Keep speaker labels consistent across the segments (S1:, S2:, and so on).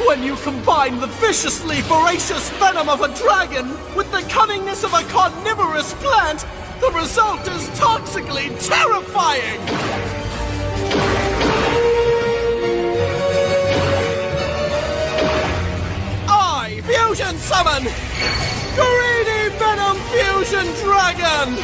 S1: When you combine the viciously voracious venom of a dragon with the cunningness of a carnivorous plant, the result is toxically terrifying! I fusion summon Greedy Venom Fusion Dragon!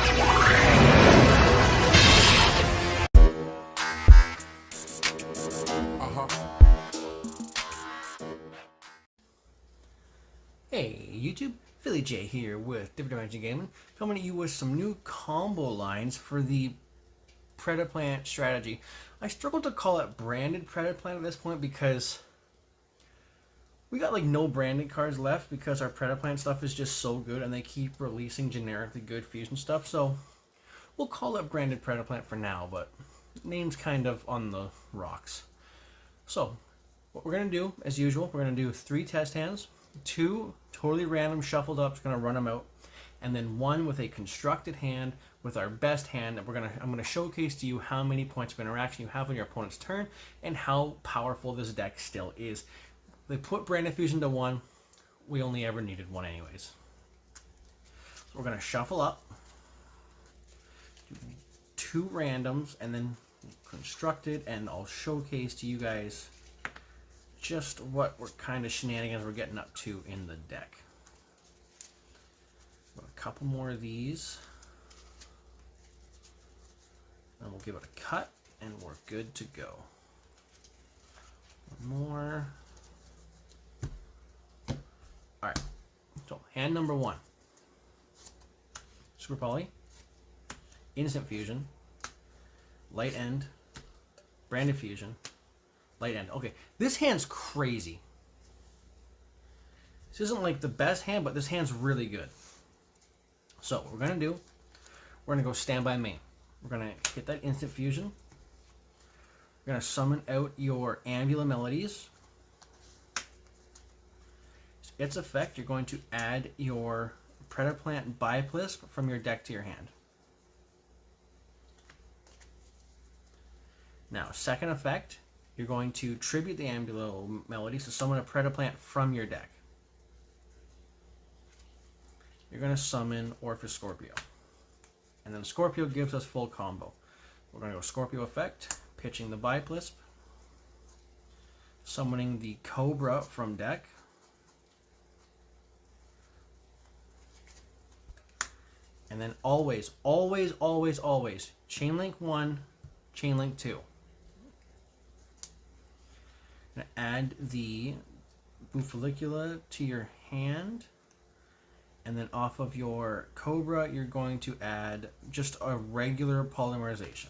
S1: Hey YouTube, Philly J here with Different Dimension Gaming, coming to you with some new combo lines for the Predaplant strategy. I struggle to call it branded Predaplant at this point because we got like no branded cards left because our Predaplant stuff is just so good and they keep releasing generically good fusion stuff. So we'll call it branded Predaplant for now, but name's kind of on the rocks. So what we're going to do, as usual, we're going to do 3 test hands. 2 totally random shuffled up, just gonna run them out, and then 1 with a constructed hand with our best hand that I'm gonna showcase to you how many points of interaction you have on your opponent's turn and how powerful this deck still is. They put Branded Fusion to 1. We only ever needed 1 anyways. So we're gonna shuffle up, do 2 randoms, and then constructed, and I'll showcase to you guys just what kind of shenanigans we're getting up to in the deck. A couple more of these, and we'll give it a cut, and we're good to go. 1 more. Alright, so hand number 1. Super Poly, Instant Fusion, Light End, Branded Fusion, Light End. Okay, this hand's crazy. This isn't like the best hand, but this hand's really good. So what we're going to do, we're going to go Standby Main. We're going to hit that Instant Fusion. We're going to summon out your Ambula Melodies. Its effect, you're going to add your Predaplant Biplisp from your deck to your hand. Now, second effect, you're going to tribute the Ambula Melodies to summon a Predaplant from your deck. You're going to summon Orpheus Scorpio. And then Scorpio gives us full combo. We're going to go Scorpio effect, pitching the Biplisp, summoning the Cobra from deck, and then always, always, always, always, Chainlink 1, Chainlink 2. Gonna add the Bufollicula to your hand, and then off of your Cobra, you're going to add just a regular polymerization.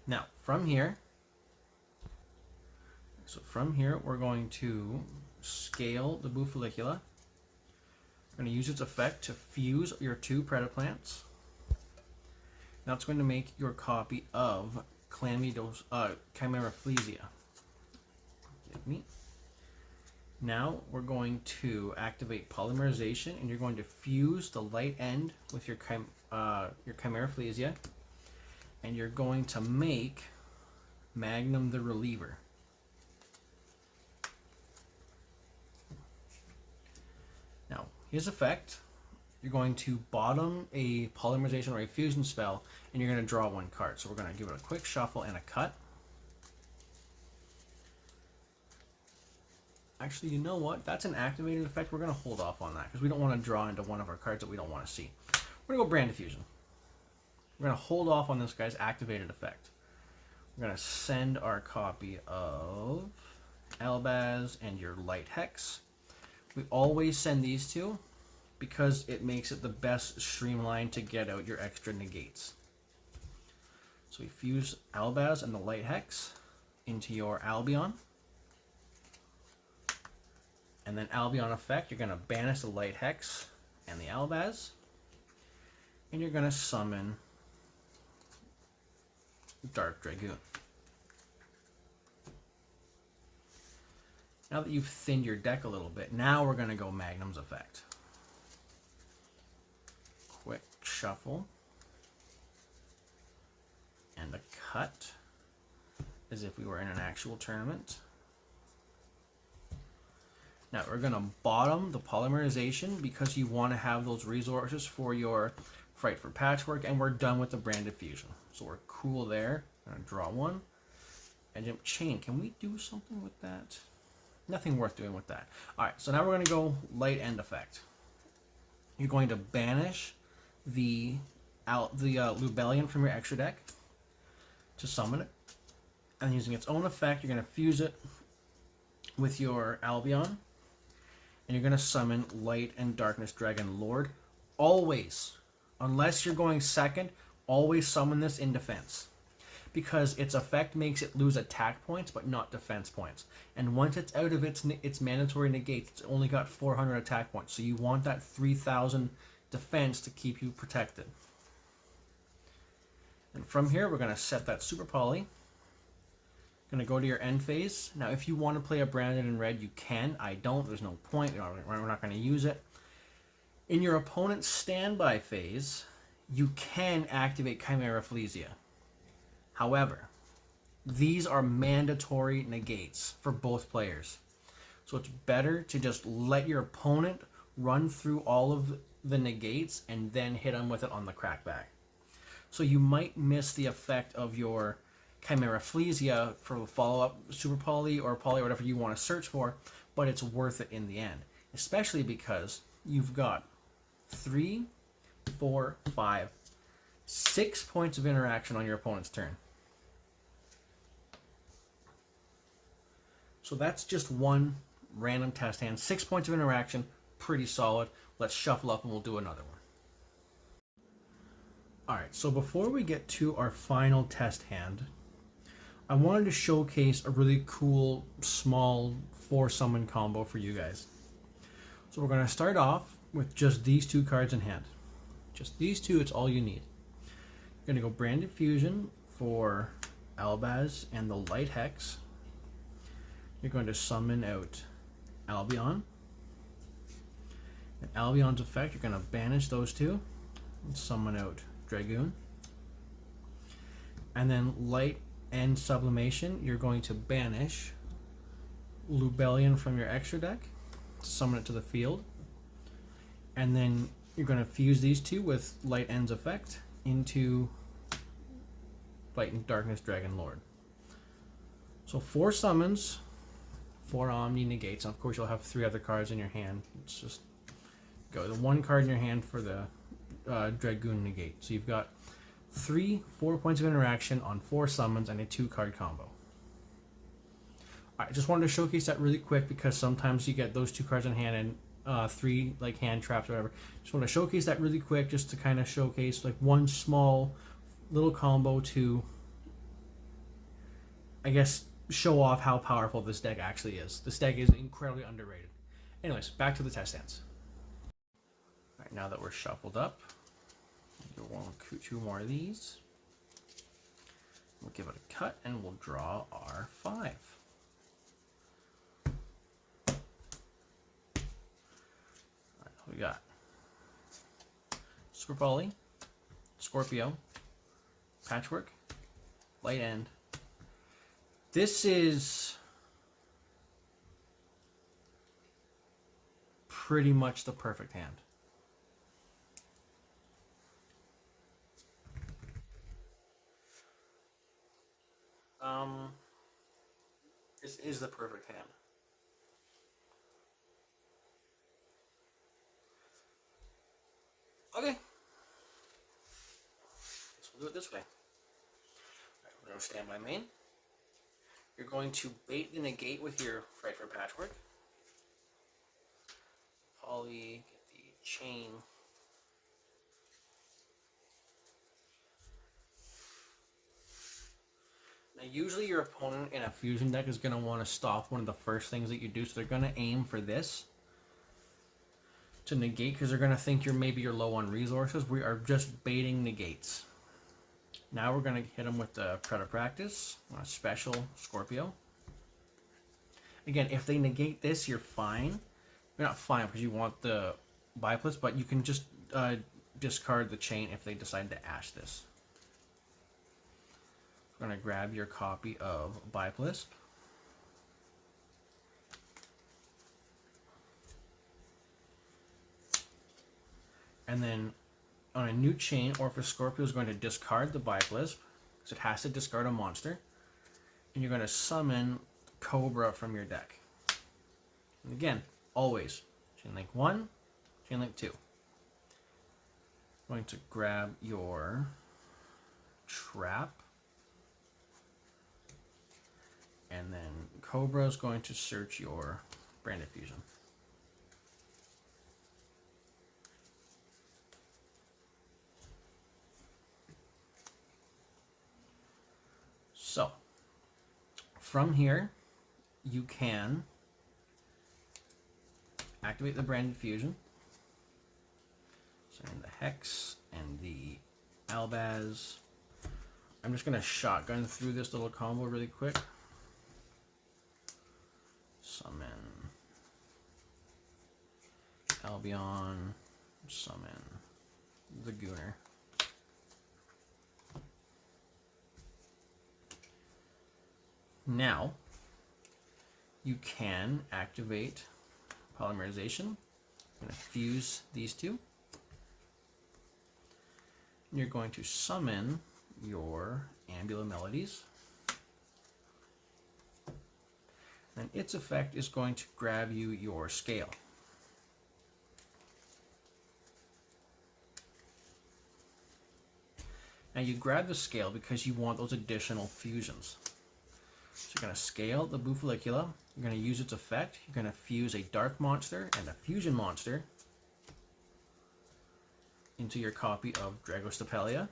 S1: Now, from here, we're going to scale the Bufollicula. We're going to use its effect to fuse your 2 Predaplants. Now it's going to make your copy of Chimera Flesia. Give me. Now we're going to activate polymerization, and you're going to fuse the Light End with your Chimera Flesia, and you're going to make Magnum the Reliever. Now, his effect, you're going to bottom a polymerization or a fusion spell, and you're going to draw 1 card. So we're going to give it a quick shuffle and a cut. Actually, you know what? That's an activated effect. We're going to hold off on that because we don't want to draw into one of our cards that we don't want to see. We're going to go Branded Fusion. We're going to hold off on this guy's activated effect. We're going to send our copy of Albaz and your Light Hex. We always send these 2 because it makes it the best streamline to get out your extra negates. So we fuse Albaz and the Light Hex into your Albion. And then Albion effect, you're going to banish the Light Hex and the Albaz. And you're going to summon Dark Dragoon. Now that you've thinned your deck a little bit, now we're going to go Magnum's effect. Quick shuffle. cut as if we were in an actual tournament. Now we're going to bottom the polymerization because you want to have those resources for your Fright for Patchwork, and we're done with the branded fusion. So we're cool there. I'm going to draw one. And jump chain. Can we do something with that? Nothing worth doing with that. Alright, so now we're going to go light end effect. You're going to banish the Lubellion from your extra deck to summon it. And using its own effect, you're going to fuse it with your Albion. And you're going to summon Light and Darkness Dragon Lord. Always, unless you're going second, always summon this in defense. Because its effect makes it lose attack points, but not defense points. And once it's out of its mandatory negate, it's only got 400 attack points. So you want that 3,000 defense to keep you protected. And from here, we're going to set that Super Poly. Going to go to your end phase. Now, if you want to play a Branded in red, you can. I don't. There's no point. We're not going to use it. In your opponent's standby phase, you can activate Chimera Flesia. However, these are mandatory negates for both players. So it's better to just let your opponent run through all of the negates and then hit them with it on the crackback. So you might miss the effect of your Chimera Flesia for the follow-up Super Poly or Poly or whatever you want to search for, but it's worth it in the end. Especially because you've got 3, 4, 5, 6 points of interaction on your opponent's turn. So that's just one random test hand. 6 points of interaction, pretty solid. Let's shuffle up and we'll do another one. Alright, so before we get to our final test hand, I wanted to showcase a really cool, small 4-summon combo for you guys. So we're going to start off with just these 2 cards in hand. Just these 2, it's all you need. You're going to go Branded Fusion for Albaz and the Light Hex. You're going to summon out Albion. And Albion's effect, you're going to banish those 2 and summon out Dragoon. And then Light and Sublimation, you're going to banish Lubellion from your extra deck, summon it to the field, and then you're going to fuse these 2 with Light End's effect into Light and Darkness Dragon Lord. So 4 summons, 4 Omni negates, and of course you'll have 3 other cards in your hand. It's just go the 1 card in your hand for the Dragoon negate. So you've got 3 4 points of interaction on 4 summons and a 2-card combo. I just wanted to showcase that really quick because sometimes you get those 2 cards in hand and 3 like hand traps or whatever. Just want to showcase that really quick just to kind of showcase like one small little combo to, I guess, show off how powerful this deck actually is. This deck is incredibly underrated. Anyways, back to the test stands. Alright, now that we're shuffled up, we'll do 2 more of these. We'll give it a cut and we'll draw our 5. Alright, we got Super Poly, Scorpio, Patchwork, Light End. This is pretty much the perfect hand. This is the perfect hand. Okay. So we'll do it this way. Alright, we're going to stand by main. You're going to bait the negate with your Fright for Patchwork. Poly, get the chain. Now, usually your opponent in a fusion deck is going to want to stop one of the first things that you do, so they're going to aim for this to negate because they're going to think you're low on resources. We are just baiting negates. Now we're going to hit them with the Predator Practice, a special Scorpio. Again, if they negate this, you're fine. You're not fine because you want the Biplets, but you can just discard the chain if they decide to ash this. We're going to grab your copy of Biplisp. And then on a new chain, Orpheus Scorpio is going to discard the Biplisp, because it has to discard a monster. And you're going to summon Cobra from your deck. And again, always chain link 1, chain link 2. I'm going to grab your trap. And then Cobra is going to search your Branded Fusion. So, from here, you can activate the Branded Fusion. So in the Hex and the Albaz. I'm just going to shotgun through this little combo really quick. Summon Albion, summon the Gooner. Now, you can activate polymerization. I'm going to fuse these two. You're going to summon your Ambula Melodies. And its effect is going to grab you your scale. Now you grab the scale because you want those additional fusions. So you're going to scale the Bufollicula. You're going to use its effect. You're going to fuse a dark monster and a fusion monster into your copy of Dragostapelia.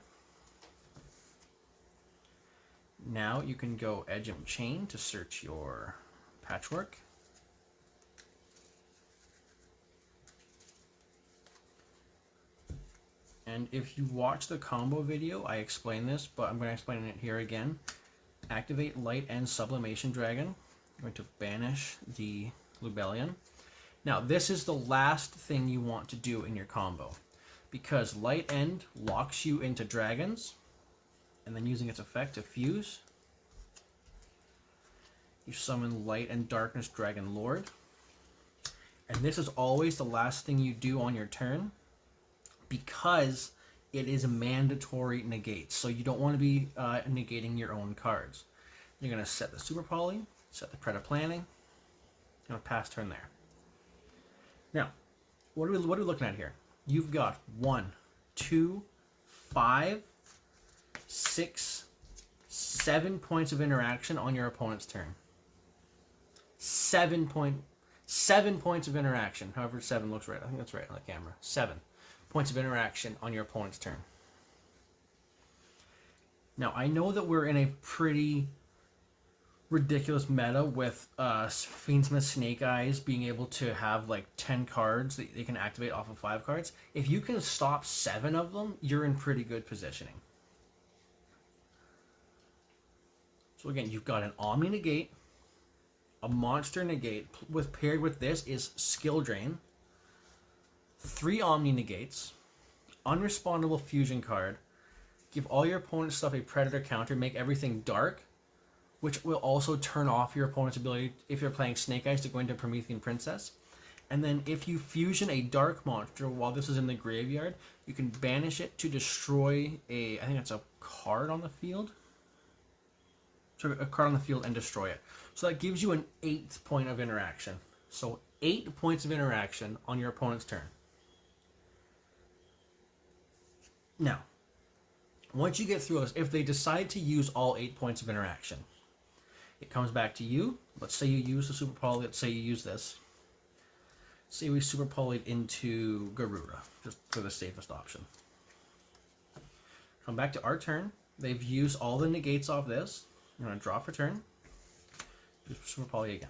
S1: Now you can go Edge and Chain to search your Patchwork. And if you watch the combo video, I explain this, but I'm going to explain it here again. Activate Light End Sublimation Dragon. I'm going to banish the Lubellion. Now this is the last thing you want to do in your combo, because Light End locks you into dragons, and then using its effect to fuse, you summon Light and Darkness Dragon Lord. And this is always the last thing you do on your turn, because it is a mandatory negate. So you don't want to be negating your own cards. You're going to set the Super Poly, set the Predaplanting, going to pass turn there. Now, what are we looking at here? You've got 1, 2, 5, 6, 7 points of interaction on your opponent's turn. 7 points of interaction. However, 7 looks right. I think that's right on the camera. 7 points of interaction on your opponent's turn. Now, I know that we're in a pretty ridiculous meta with Fiendsmith Snake Eyes being able to have like 10 cards that they can activate off of 5 cards. If you can stop 7 of them, you're in pretty good positioning. So again, you've got an Omni Negate, a Monster Negate, paired with this is Skill Drain, 3 Omni Negates, Unrespondable Fusion card, give all your opponent's stuff a Predator counter, make everything dark, which will also turn off your opponent's ability, if you're playing Snake Eyes, to go into Promethean Princess. And then if you fusion a dark monster while this is in the graveyard, you can banish it to destroy I think it's a card on the field. So a card on the field and destroy it. So that gives you an 8th point of interaction. So 8 points of interaction on your opponent's turn. Now, once you get through those, if they decide to use all 8 points of interaction, it comes back to you. Let's say you use the Super Poly. Let's say you use this. Say we Super Polyed into Garuda, just for the safest option. Come back to our turn. They've used all the negates off this. You're going to draw for turn. Super Poly again.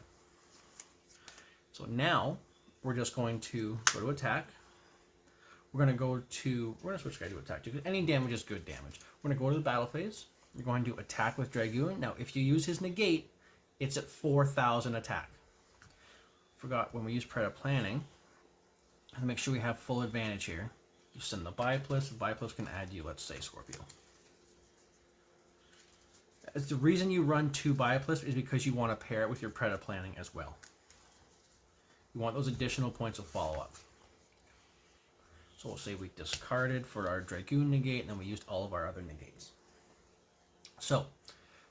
S1: So now we're just going to go to attack. We're going to switch guy to attack because any damage is good damage. We're going to go to the battle phase. You're going to attack with Dragoon. Now, if you use his negate, it's at 4,000 attack. Forgot when we use Predaplanting, to make sure we have full advantage here. You send the Biplis. The Biplis can add you, let's say, Scorpio. the reason you run 2 Bioplist is because you want to pair it with your Predaplanting as well. You want those additional points of follow-up. So we'll say we discarded for our Dragoon negate, and then we used all of our other negates. So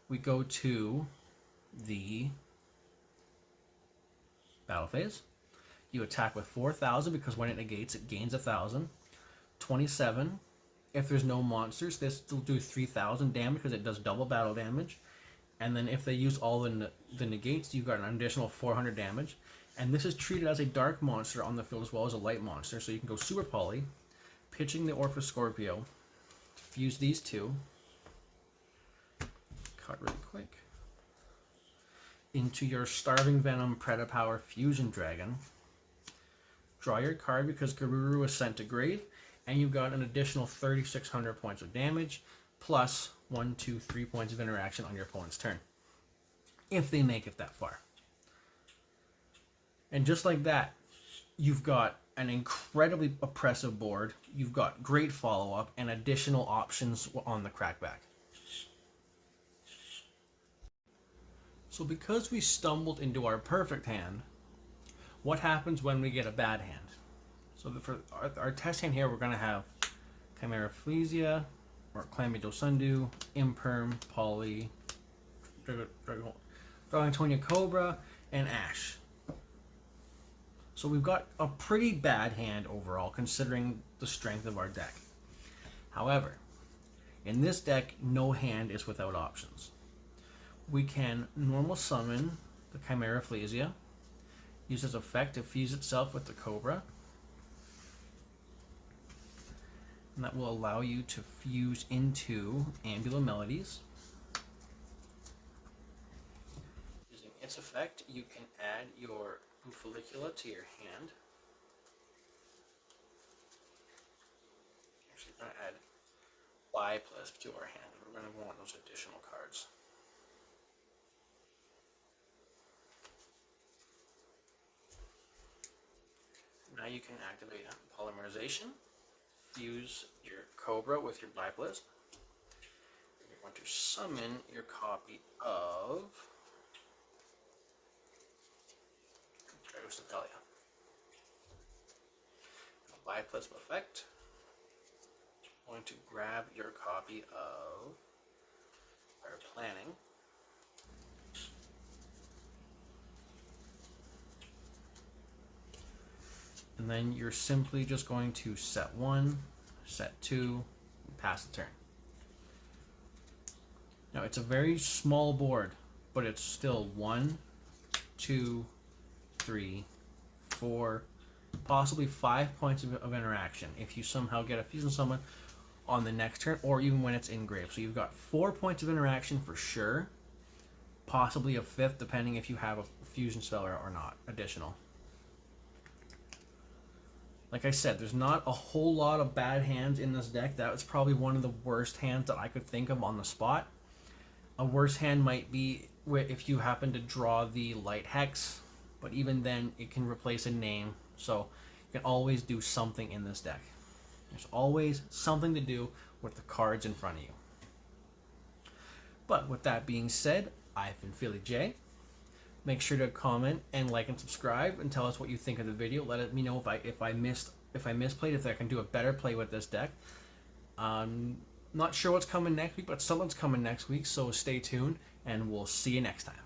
S1: we go to the battle phase. You attack with 4,000 because when it negates, it gains 1,000. 27. If there's no monsters, this will do 3,000 damage because it does double battle damage. And then if they use all the negates, you've got an additional 400 damage. And this is treated as a dark monster on the field as well as a light monster. So you can go Super Poly, pitching the Orphis Scorpio, fuse these two, cut really quick, into your Starving Venom Predapower Fusion Dragon. Draw your card because Garuru is sent to grave, and you've got an additional 3,600 points of damage, plus 1, 2, 3 points of interaction on your opponent's turn, if they make it that far. And just like that, you've got an incredibly oppressive board, you've got great follow-up, and additional options on the crackback. So because we stumbled into our perfect hand, what happens when we get a bad hand? So for our test hand here, we're going to have Chimera Flesia, or Chlamydo Sundew, Imperm, Poly, Dragontonia Cobra, and Ash. So we've got a pretty bad hand overall, considering the strength of our deck. However, in this deck, no hand is without options. We can normal summon the Chimera Flesia, use its effect to fuse itself with the Cobra, and that will allow you to fuse into Ambula Melodies. Using its effect, you can add your Follicula to your hand. Actually, we're going to add Biplisp to our hand. We're going to want those additional cards. Now you can activate Polymerization, fuse your Cobra with your Biplisp. You're going to summon your copy of Dragostapelia. Biplisp effect. I'm going to grab your copy of our planning. And then you're simply just going to set 1, set 2, and pass the turn. Now it's a very small board, but it's still 1, 2, 3, 4, possibly 5 points of interaction if you somehow get a Fusion Summon on the next turn, or even when it's in grave. So you've got 4 points of interaction for sure, possibly a 5th depending if you have a Fusion Spell or not, additional. Like I said, there's not a whole lot of bad hands in this deck. That was probably one of the worst hands that I could think of on the spot. A worse hand might be if you happen to draw the Light Hex, but even then it can replace a name, so you can always do something in this deck. There's always something to do with the cards in front of you. But with that being said, I've been Philly J. Make sure to comment and like and subscribe and tell us what you think of the video. Let me know if I misplayed, if I can do a better play with this deck. Not sure what's coming next week, but something's coming next week, so stay tuned and we'll see you next time.